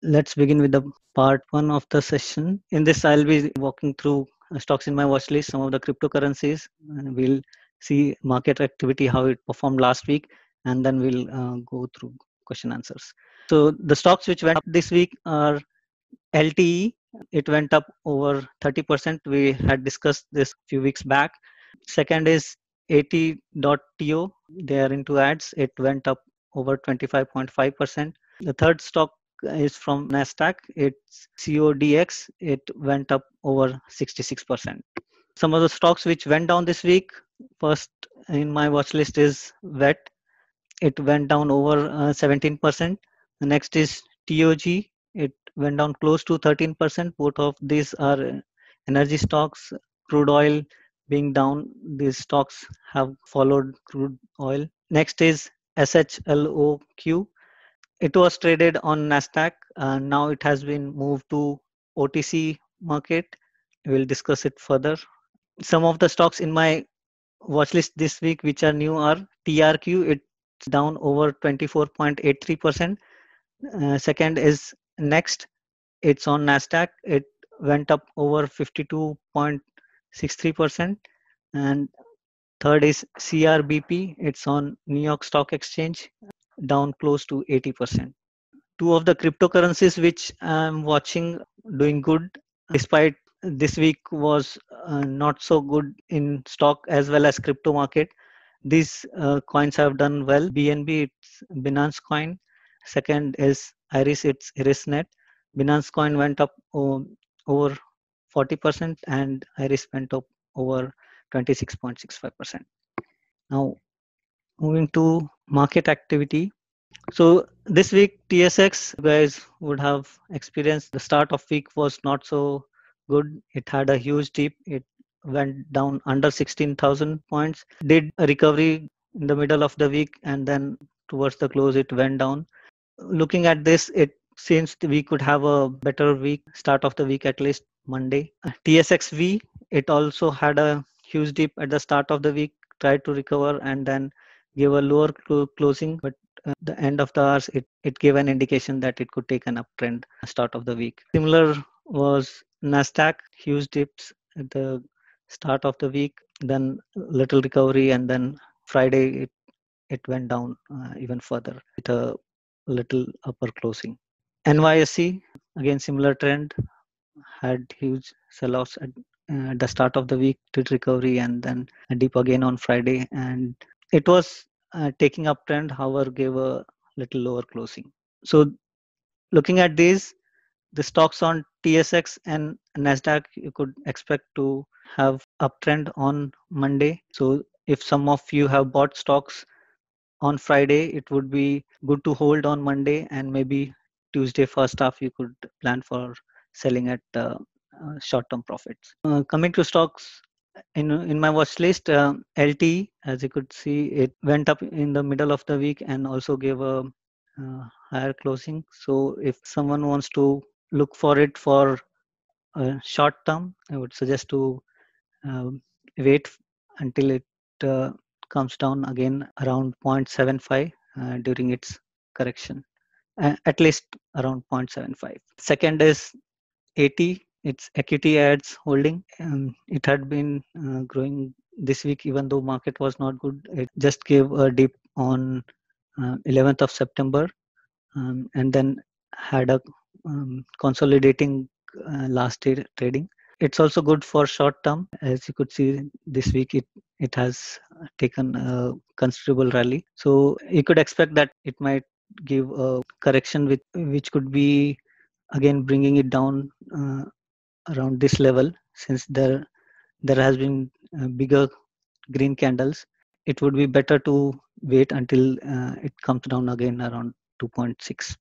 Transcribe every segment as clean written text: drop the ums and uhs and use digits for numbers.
Let's begin with the part one of the session. In this, I'll be walking through stocks in my watch list, some of the cryptocurrencies, and we'll see market activity, how it performed last week, and then we'll go through question answers. So the stocks which went up this week are LTE. It went up over 30%. We had discussed this a few weeks back. Second is AT.TO. They are into ads. It went up over 25.5%. The third stock is from Nasdaq. It's CODX. It went up over 66%. Some of the stocks which went down this week, first in my watch list is VET. It went down over 17%. The next is TOG. It went down close to 13%. Both of these are energy stocks. Crude oil being down, these stocks have followed crude oil. Next is SHLOQ. It was traded on Nasdaq, and now it has been moved to OTC market. We'll discuss it further. Some of the stocks in my watch list this week which are new are TRQ. It's down over 24.83%. Second is Next. It's on Nasdaq. It went up over 52.63%. And third is CRBP. It's on New York Stock Exchange, down close to 80%. Two of the cryptocurrencies which I'm watching doing good, despite this week was not so good in stock as well as crypto market. These coins have done well. BNB, it's Binance Coin. Second is Iris, it's IrisNet. Binance Coin went up over 40% and Iris went up over 26.65%. Now, moving to market activity. So this week, TSX, you guys would have experienced the start of week was not so good. It had a huge dip. It went down under 16,000 points. Did a recovery in the middle of the week, and then towards the close, it went down. Looking at this, it seems we could have a better week, start of the week at least Monday. TSXV, it also had a huge dip at the start of the week, tried to recover and then gave a lower closing, but the end of the hours, it gave an indication that it could take an uptrend start of the week. Similar was Nasdaq, huge dips at the start of the week, then little recovery, and then Friday it went down even further with a little upper closing. NYSE, again similar trend, had huge sell-offs at the start of the week, did recovery and then a dip again on Friday, and it was taking up trend, however gave a little lower closing. So looking at these, the stocks on TSX and Nasdaq, you could expect to have uptrend on Monday. So if some of you have bought stocks on Friday, it would be good to hold on Monday, and maybe Tuesday first half you could plan for selling at short-term profits. Coming to stocks in my watch list, LT, as you could see, it went up in the middle of the week and also gave a higher closing. So if someone wants to look for it for short term, I would suggest to wait until it comes down again around 0.75 during its correction, at least around 0.75. Second is AT, it's Equity Ads Holding. It had been growing this week, even though market was not good. It just gave a dip on 11th of September, and then had a consolidating last day trading. It's also good for short term. As you could see this week, it has taken a considerable rally. So you could expect that it might give a correction which could be again bringing it down around this level. Since there has been bigger green candles, it would be better to wait until it comes down again around 2.6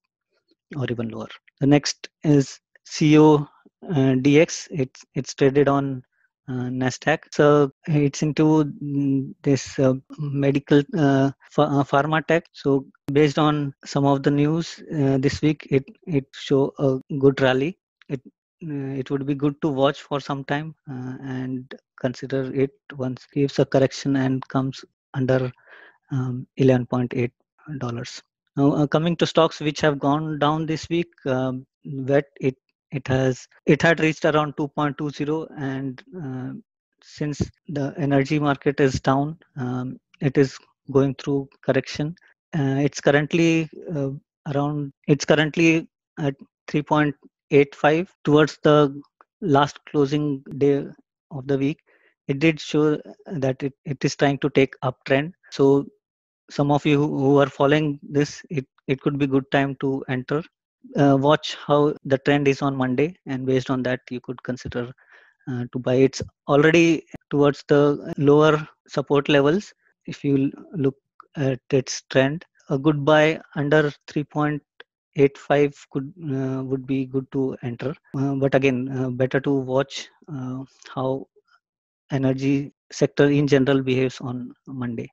or even lower. The next is CODX. It's traded on Nasdaq. So it's into this medical pharma tech. So based on some of the news this week, it show a good rally. It would be good to watch for some time and consider it once gives a correction and comes under $11.8. Now, coming to stocks which have gone down this week, VET it had reached around 2.20, and since the energy market is down, it is going through correction. It's currently at 3.85 towards the last closing day of the week. It did show that it is trying to take uptrend. So some of you who are following this, it could be good time to enter. Watch how the trend is on Monday, and based on that, you could consider to buy. It's already towards the lower support levels. If you look at its trend, a good buy under 3.85 would be good to enter. But again, better to watch how energy sector in general behaves on Monday,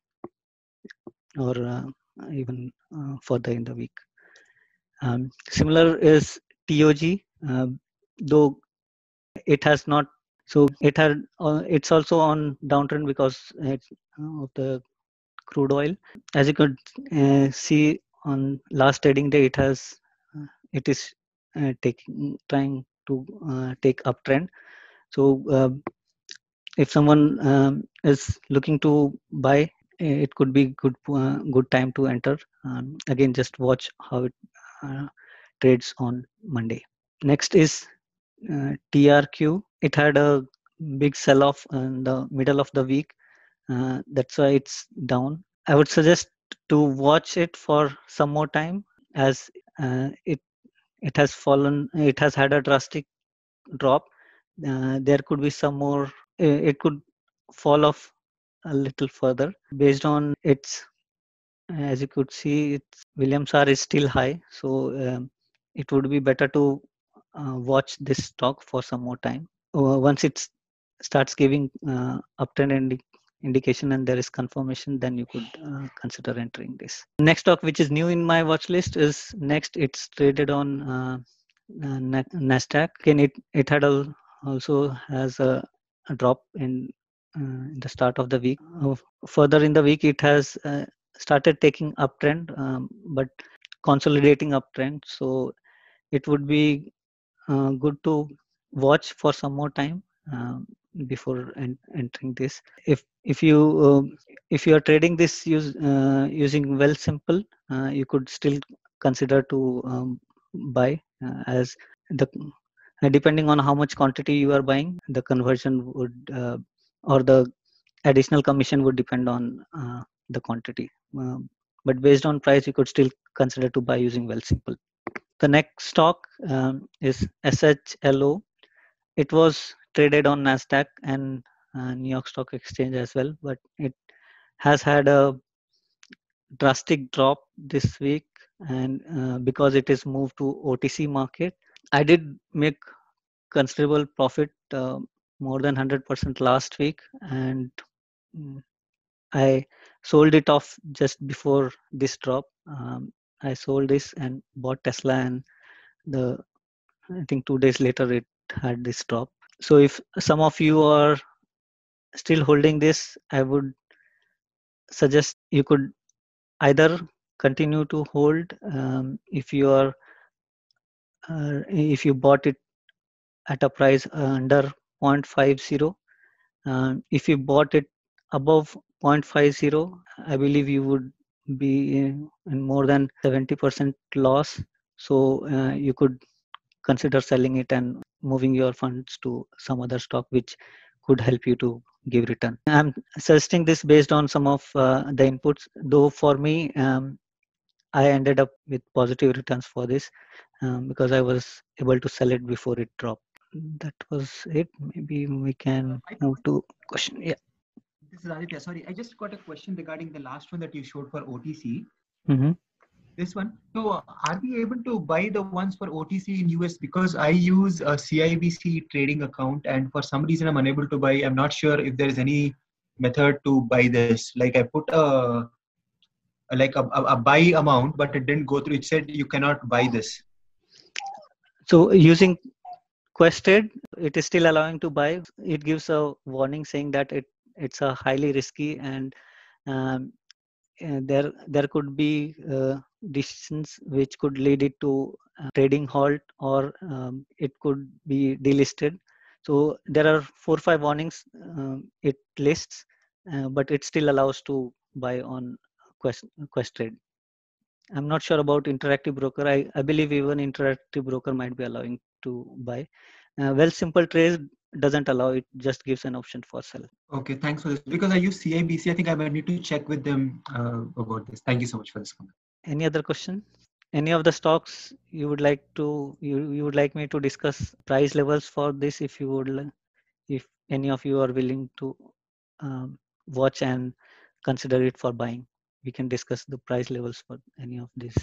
or even further in the week. Similar is TOG, though it has not. So it's also on downtrend because of the crude oil. As you could see on last trading day, it is trying to take uptrend. So if someone is looking to buy, it could be good time to enter. Again, just watch how it trades on Monday. Next is TRQ. It had a big sell off in the middle of the week. That's why it's down. I would suggest to watch it for some more time, as it has fallen. It has had a drastic drop. There could be some more. It could fall off a little further based on its. As you could see, its Williams R is still high, so it would be better to watch this stock for some more time. Once it starts giving uptrend indication and there is confirmation, then you could consider entering this. Next stock which is new in my watch list is Next. It's traded on Nasdaq. Again, it had also has a drop in the start of the week. Further in the week, it has started taking uptrend, but consolidating uptrend. So it would be good to watch for some more time before entering this. If you if you are trading this using Wealthsimple, you could still consider to buy, as the depending on how much quantity you are buying, the conversion would or the additional commission would depend on the quantity. But based on price, you could still consider to buy using Wealthsimple. The next stock is SHLO. It was traded on Nasdaq and New York Stock Exchange as well, but it has had a drastic drop this week, and because it is moved to OTC market. I did make considerable profit, more than 100% last week, and mm, I sold it off just before this drop. I sold this and bought Tesla, and I think 2 days later it had this drop. So if some of you are still holding this, I would suggest you could either continue to hold, if you bought it at a price under 0.50. If you bought it above 0.50, I believe you would be in more than 70% loss. So you could consider selling it and moving your funds to some other stock which could help you to give return. I'm suggesting this based on some of the inputs, though for me, I ended up with positive returns for this, because I was able to sell it before it dropped. That was it. Maybe we can move to question. Yeah. This is Aditya. Sorry, I just got a question regarding the last one that you showed for OTC. Mm-hmm. This one. So, are we able to buy the ones for OTC in US? Because I use a CIBC trading account, and for some reason I'm unable to buy. I'm not sure if there is any method to buy this. Like I put a buy amount, but it didn't go through. It said you cannot buy this. So using Quested, it is still allowing to buy. It gives a warning saying that it's a highly risky, and there could be decisions which could lead it to trading halt, or it could be delisted. So there are 4 or 5 warnings it lists, but it still allows to buy on Questrade. I'm not sure about Interactive Broker. I believe even Interactive Broker might be allowing to buy. Wealthsimple Trade doesn't allow it; just gives an option for sell. Okay, thanks for this. Because I use CIBC, I think I might need to check with them about this. Thank you so much for this comment. Any other question? Any of the stocks you would like to you would like me to discuss price levels for this? If you would, if any of you are willing to watch and consider it for buying, we can discuss the price levels for any of these.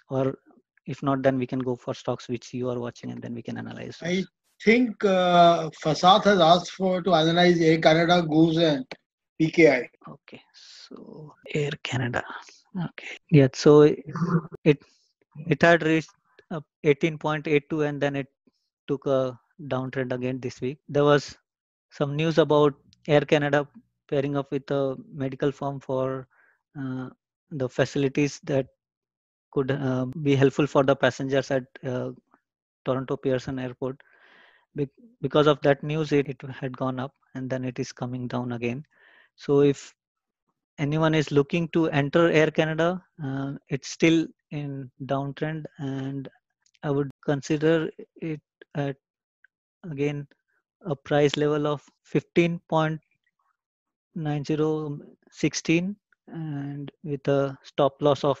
Or if not, then we can go for stocks which you are watching, and then we can analyze those. I think Fasad has asked for to analyze Air Canada, Goose, and PKI. Okay, so Air Canada. Okay, yeah. So it had reached 18.82, and then it took a downtrend again this week. There was some news about Air Canada pairing up with a medical firm for the facilities that could be helpful for the passengers at Toronto Pearson Airport. Because of that news, it had gone up, and then it is coming down again. So if anyone is looking to enter Air Canada, it's still in downtrend, and I would consider it at again a price level of 15.9016, and with a stop loss of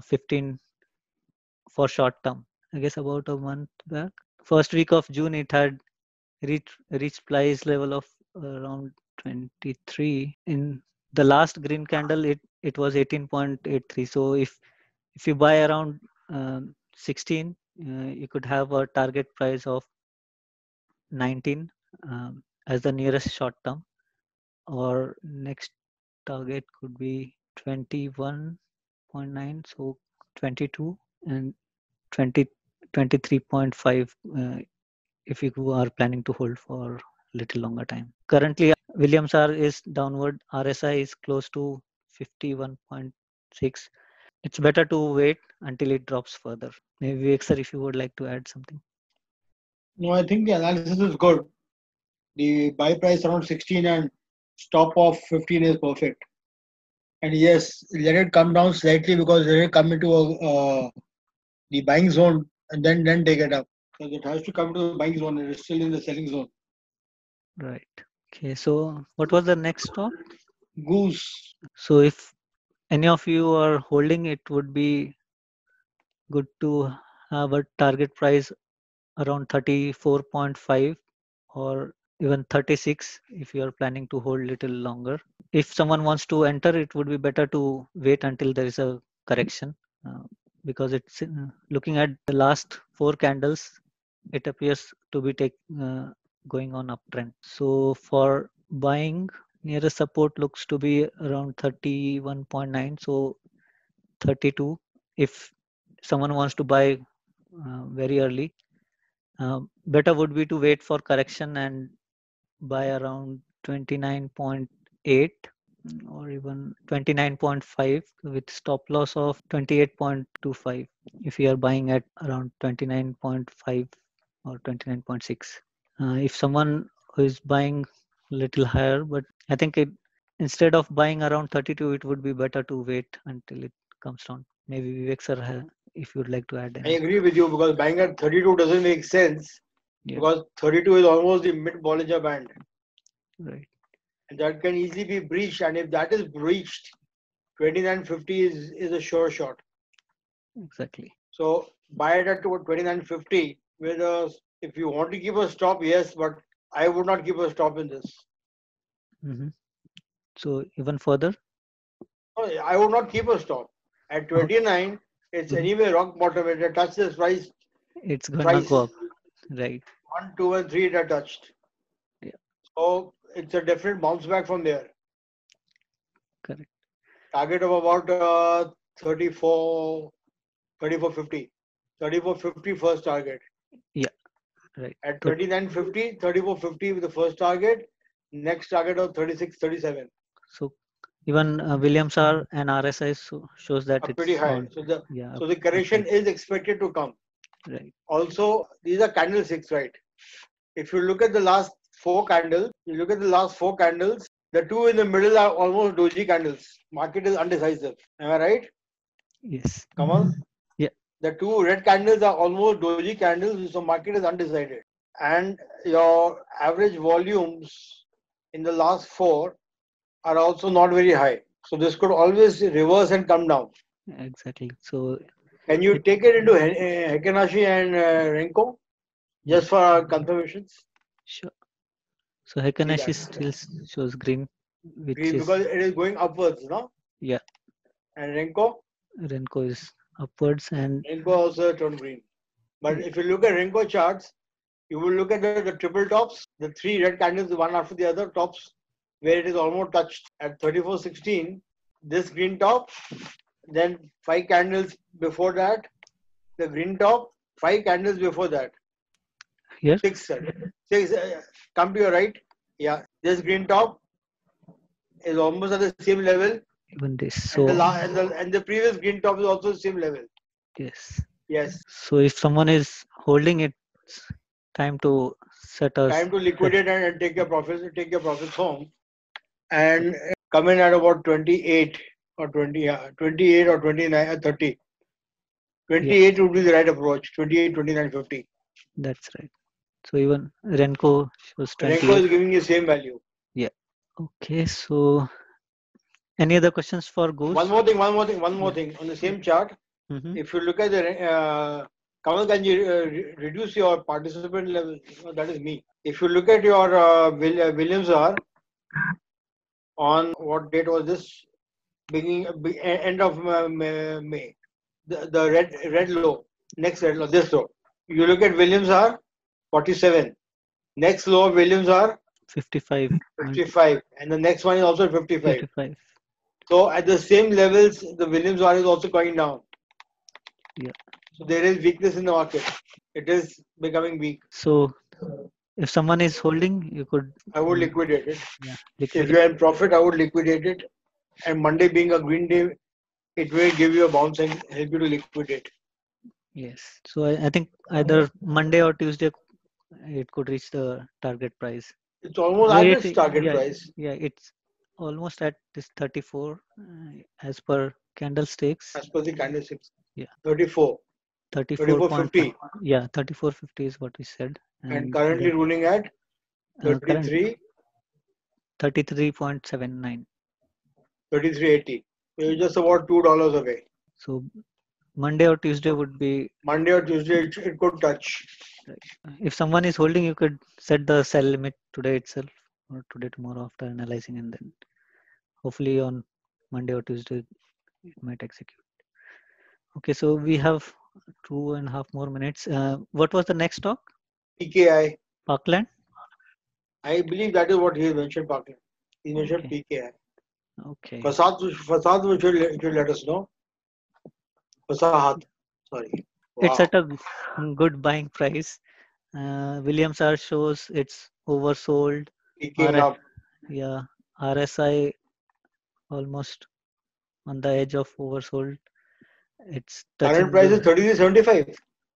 15 for short term. I guess about a month back, first week of June, it had reached price level of around 23. In the last green candle, it was 18.83. So if you buy around 16, you could have a target price of 19 as the nearest short term, or next target could be 21.9, so 22, and 20 23.5 if you are planning to hold for a little longer time. Currently, Williams R is downward. RSI is close to 51.6. It's better to wait until it drops further. Maybe Vivek sir, if you would like to add something. No, I think the analysis is good. The buy price around 16 and stop of 15 is perfect. And yes, let it come down slightly, because let it come into the buying zone, and then take it up. Because it has to come to the buying zone and it's still in the selling zone. Right. Okay. So what was the next stop? Goose. So if any of you are holding, it would be good to have a target price around 34.5 or even 36 if you are planning to hold little longer. If someone wants to enter, it would be better to wait until there is a correction, because it's looking at the last 4 candles, it appears to be going on uptrend. So for buying, nearest support looks to be around 31.9, so 32 if someone wants to buy very early. Better would be to wait for correction and buy around 29.8 or even 29.5 with stop loss of 28.25 if you are buying at around 29.5 or 29.6. If someone who is buying little higher, but I think instead of buying around 32, it would be better to wait until it comes down. Maybe Vivek sir, if you would like to add I anything. agree with you, because buying at 32 doesn't make sense, Yeah, because 32 is almost the mid Bollinger Band, right. and that can easily be breached. And if that is breached, 29.50 is a sure shot. Exactly. So buy it at 29.50. Whereas if you want to keep a stop, yes, but I would not keep a stop in this. Hmm. So even further, No, I would not keep a stop. At 29, it's Mhm. anyway rock bottom. It touched this price It's gonna twice. go up, right? 1, 2, and 3 it had touched. Yeah, So it's a definite bounce back from there. correct. Target of about 34, 34.50. 34.50 first target. Yeah, right. At So 29.50, 34.50 with the first target. Next target of 36, 37. so Even Williams R and RSI shows that are it's pretty high. on. Yeah, So the correction upside. is expected to come. Right. Also, these are candlesticks, right? If you look at the last four candles, the two in the middle are almost doji candles. Market is undecisive. Am I right? Yes. Kamal? Yeah. The two red candles are almost doji candles, so market is undecided. And your average volumes in the last four are also not very high. So this could always reverse and come down. Exactly. So Can you it, take it into Hekenashi and Renko just for our confirmations? sure. So See Hekenashi that. still shows green, which Green is, because it is going upwards, no? yeah, And Renko? Renko is upwards, and Renko also turned green. But if you look at Renko charts, you will look at the triple tops, the three red candles, one after the other tops, where it is almost touched at 34.16. This green top, then 5 candles before that, the green top, 5 candles before that. here, Six, come to your right. Yeah, this green top is almost at the same level, even this. and So the previous green top is also the same level. yes. Yes, So if someone is holding it, it's time to set us. time to liquidate and take your profits home, and come in at about 28 or 20, 28 or 29 or 30. Yeah, 28 would be the right approach. 28, 29, 50. that's right. So even Renko shows Renko 28. is giving you same value. Yeah. Okay. So any other questions for One Goose? more thing. On the same chart, Mm-hmm. if you look at the Kamal, can you reduce your participant level? No, that is me. If you look at your Williams R on what date was this? End of May. The red low, next red low, this low. You look at Williams R 47. Next low of Williams R 55. 55, and the next one is also 55. 55. So at the same levels, the Williams R is also going down. Yeah. So there is weakness in the market. It is becoming weak. So if someone is holding, you could. I would liquidate it. Yeah. If Liquidate. you are in profit, I would liquidate it. And Monday being a green day, it will give you a bounce and help you to liquidate. Yes. So I think either Monday or Tuesday, it could reach the target price. It's almost at its target price. Yeah, it's almost at this 34 as per candlesticks. As per the candlesticks. Yeah. 34. 34.50. Yeah, 34.50 is what we said. And currently ruling at 33. 33.79. 33.80. So you're just about $2 away. So Monday or Tuesday would be. Monday or Tuesday, it could touch. Right. If someone is holding, you could set the sell limit today itself or today, tomorrow after analyzing, and then hopefully on Monday or Tuesday it might execute. Okay, so we have 2.5 more minutes. What was the next stock? PKI. Parkland? I believe that is what he mentioned, Parkland. He mentioned PKI. Okay. Fasad should let us know. Fasahat. Sorry. Wow. It's at a good buying price. Williams R shows it's oversold. Picking up. Yeah, RSI almost on the edge of oversold. It's touching. Current price is 33.75.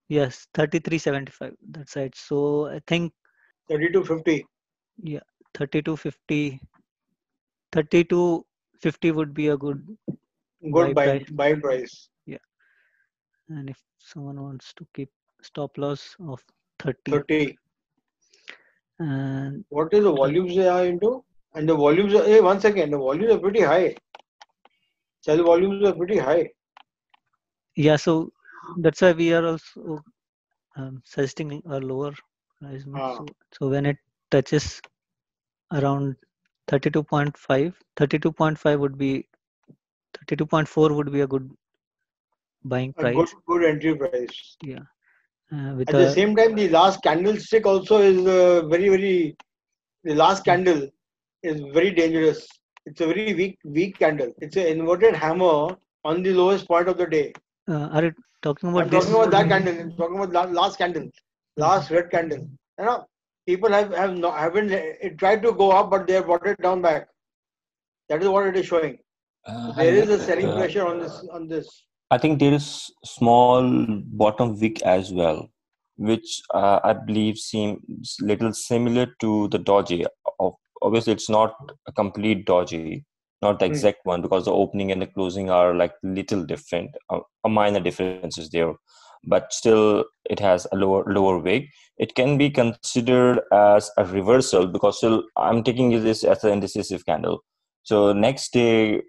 Yes, 33.75. That's right. So I think 32.50. Yeah, 32.50. 32.50 would be a good buy price. Yeah. And if someone wants to keep stop loss of 30. 30. And what is the volumes they are into? And the volumes are, hey, 1 second, the volumes are pretty high. Sell volumes are pretty high. Yeah, so that's why we are also suggesting a lower price. So when it touches around 32.5, 32.5 would be 32.4 would be a good buying price. A good entry price. Yeah. At the same time, the last candlestick also is the last candle is very dangerous. It's a very weak candle. It's an inverted hammer on the lowest point of the day. Are you talking about I'm talking about that candle. I'm talking about last candle, last red candle. You know, people haven't it tried to go up, but they have brought it down back. That is what it is showing. There is a selling pressure on this. I think there is small bottom wick as well, which I believe seems little similar to the doji. Obviously, it's not a complete doji, not the exact one, because the opening and the closing are like little different, a minor difference is there, but still it has a lower wick. It can be considered as a reversal because still I'm taking this as an indecisive candle. So next day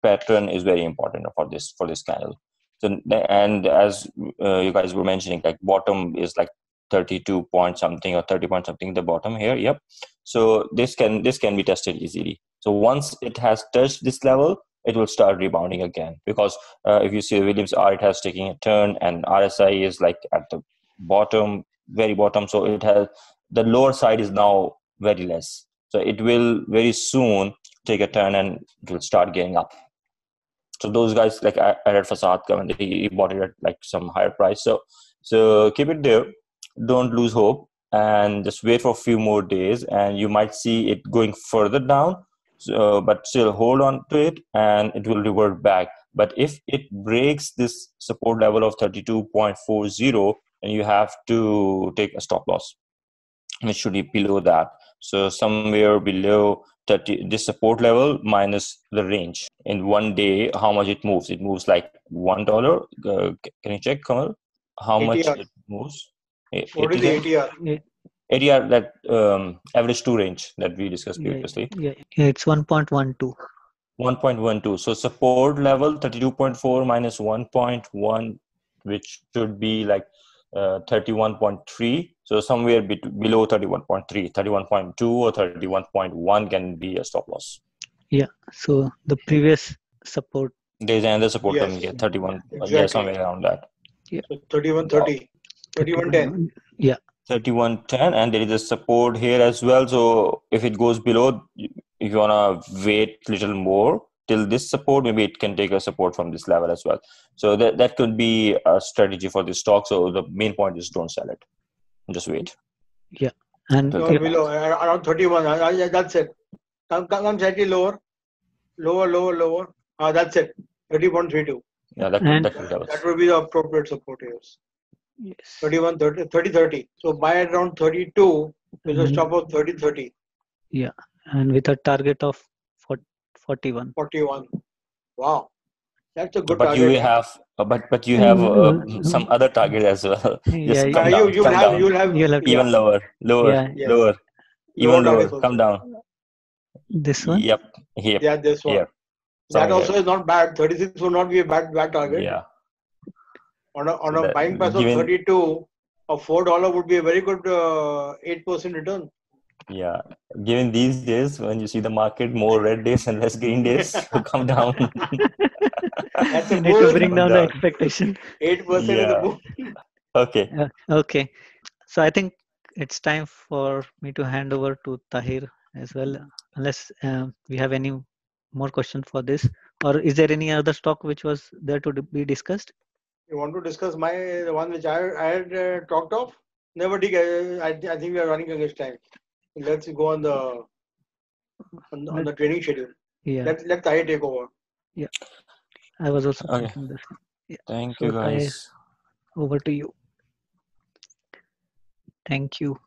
pattern is very important for this candle. So and as you guys were mentioning, like bottom is like 32 point something or 30 point something the bottom here. Yep. So this can be tested easily. So once it has touched this level, it will start rebounding again, because if you see Williams R, it has taken a turn, and RSI is like at the bottom, very bottom. So it has, the lower side is now very less. So it will very soon take a turn and it will start getting up. So those guys, like I read Fasad comment, he bought it at like some higher price. So keep it there. Don't lose hope and just wait for a few more days, and you might see it going further down. So, but still hold on to it, and it will revert back. But if it breaks this support level of 32.40, then you have to take a stop loss, which should be below that. So somewhere below 30, this support level minus the range. In one day, how much it moves? It moves like $1. Can you check, Kamal? How ATR. much it moves? What is the ATR? ATR, that average 2 range that we discussed previously. Yeah, it's 1.12. 1.12. So support level 32.4 minus 1.1, which should be like 31.3. So somewhere below 31.3, 31.2 or 31.1 can be a stop loss. Yeah. So the previous support. There's another support Yes. coming here, 31. Exactly. Yeah, somewhere around that. Yeah. So 31.30, 31.10. Yeah. 31.10, and there is a support here as well. So if it goes below, if you wanna wait a little more till this support, maybe it can take a support from this level as well. So that could be a strategy for this stock. So the main point is don't sell it, just wait. Yeah. And No, below around 31. That's it. Come slightly lower. That's it. 30.32. Yeah, that would be the appropriate support here. Yes. 30.30. So buy at around 32 with a stop of 30.30. Yeah, and with a target of 41. 41. Wow, that's a good but target. You have, but you have some other target as well. Yeah, Just come down. You'll have even lower, Yeah. lower, even lower. Come down. This one. Yep. Here. Yeah, this one. Here. That also is not bad. 36 would not be a bad target. Yeah. On a buying price of 32, a $4 would be a very good 8% return. Yeah, given these days when you see the market more red days and less green days, come down. That's a You need to bring down the expectation. 8% is a boom. Okay. Okay. So I think it's time for me to hand over to Tahir as well, unless we have any more question for this, or is there any other stock which was there to be discussed? You want to discuss the one which I had talked of? Never did. I think we are running against time. Let's go on the training schedule. Yeah. Let Tahir take over. Yeah. I was also Okay. thinking this. Yeah. Thank So you, guys. Tahir, over to you. Thank you.